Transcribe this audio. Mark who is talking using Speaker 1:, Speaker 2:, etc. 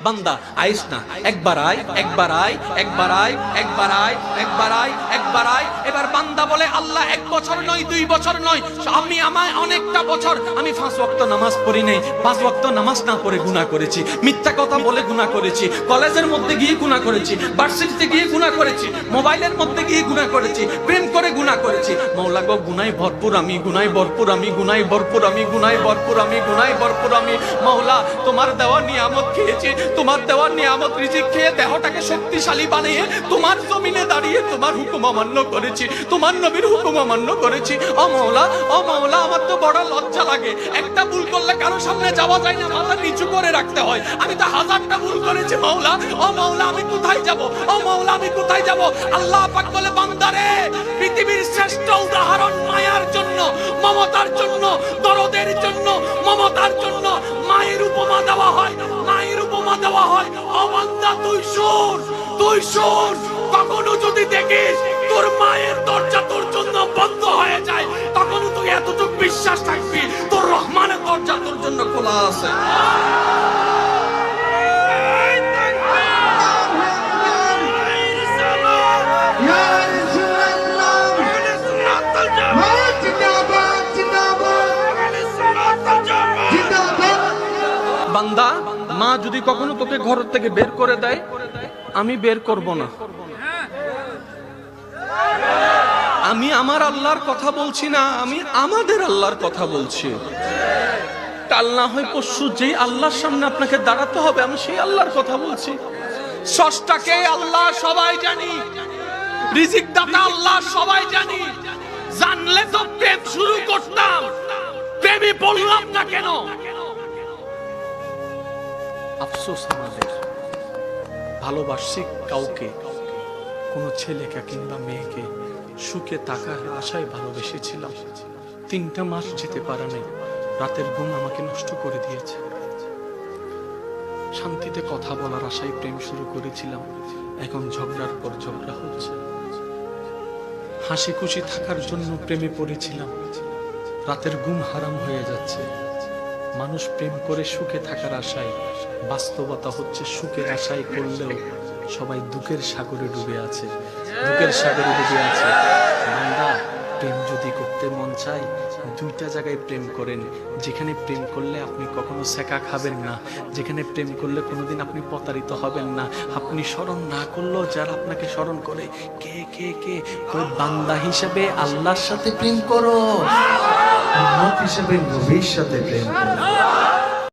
Speaker 1: বান্দা আইস না, একবার আয়, একবার আয়, একবার আয়, একবার আয়, একবার আয়, একবার আয়। এবার বান্দা বলে, আল্লাহ 1 বছর নয়, 2 বছর নয়, আমায় অনেকটা বছর আমি 5 ওয়াক্ত নামাজ পড়ি নাই, 5 ওয়াক্ত নামাজ না পড়ে গুনাহ করেছি, মিথ্যা কথা বলে গুনাহ করেছি, কলেজের মধ্যে গিয়ে গুনাহ করেছি, ভার্সিটিতে গিয়ে গুনাহ করেছি, মোবাইলের মধ্যে গিয়ে গুনাহ করেছি, প্রেম করে গুনাহ করেছি। মাওলা গো, গুনাহে ভরপুর আমি, গুনাহে ভরপুর আমি, গুনাহে ভরপুর আমি, গুনাহে ভরপুর আমি, গুনাহে ভরপুর আমি। মাওলা, তোমার দেওয়া নিয়ামত খেয়েছি, তোমার দেওয়া নিয়ামত রিজিক খেয়ে দেহটাকে শক্তিশালী বানিয়ে তোমার জমিনে দাঁড়িয়ে তোমার হুকুম অমান্য করেছি, তোমার নবীর হুকুম অমান্য করেছি। ও মাওলা, ও মাওলা, আমার তো বড় লজ্জা লাগে। একটা ভুল করলে কারো সামনে যাওয়া যায় না, মাথা নিচু করে রাখতে হয়। আমি তো 1000টা ভুল করেছি মাওলা। ও মাওলা, আমি কোথায় যাব? ও মাওলা, আমি কোথায় যাব? আল্লাহ পাক বলে, বান্দারে, পৃথিবীর শ্রেষ্ঠ উদাহরণ মায়ার জন্য, মমতার জন্য, দরদের জন্য, মমতার জন্য মায়ের উপমা দেওয়া হয়, মায়ের উপমা দেওয়া হয়। ও বান্দা, তুই শোন, তুই শোন, কখনো যদি দেখিস তোর মায়ের দরজা তোর জন্য বন্ধ হয়ে যায়, তখনও তুই এতটুকু বিশ্বাস থাকবি তোর রহমানের দরজা তোর জন্য খোলা আছে। বান্দা, মা যদি কখনো তোকে ঘর থেকে বের করে দেয়, আমি বের করব না। আমি আমার আল্লাহর কথা বলছি না, আমি আমাদের আল্লাহর কথা বলছি। কাল না হয় পরশু যেই আল্লাহর সামনে আপনাকে দাঁড়াতে হবে, আমি সেই আল্লাহর কথা বলছি। স্রষ্টাকে আল্লাহ সবাই জানি, রিজিক দাতা আল্লাহ সবাই জানি। জানলে তো প্রেম শুরু করতাম, প্রেমই বললাম না কেন? আফসোস আমাদের, ভালোবাসি কাউকে, কোনো ছেলেকে কিংবা মেয়েকে সুখে থাকার আশায় ভালোবেসেছিলাম। 3টা মাস যেতে পারা নেই, রাতের ঘুম আমাকে নষ্ট করে দিয়েছে। শান্তিতে কথা বলার আশায় প্রেম শুরু করেছিলাম, এখন ঝগড়ার পর ঝগড়া হচ্ছে। হাসি খুশি থাকার জন্য প্রেমে পড়েছিলাম, রাতের ঘুম হারাম হয়ে যাচ্ছে। মানুষ প্রেম করে সুখে থাকার আশায়, বাস্তবতা হচ্ছে সুখের আশায় করলেও সবাই দুঃখের সাগরে ডুবে আছে, দুঃখের সাগরে ডুবে আছে। বান্দা, প্রেম যদি করতে মন চায়, 2টা জায়গায় প্রেম করেন। যেখানে প্রেম করলে আপনি কখনো সেকা খাবেন না, যেখানে প্রেম করলে কোনোদিন আপনি প্রতারিত হবেন না, আপনি স্মরণ না করলেও যারা আপনাকে স্মরণ করে, কে কে কে বান্দা হিসেবে আল্লাহর সাথে প্রেম করো, উম্মত হিসেবে নবীর সাথে প্রেম করো।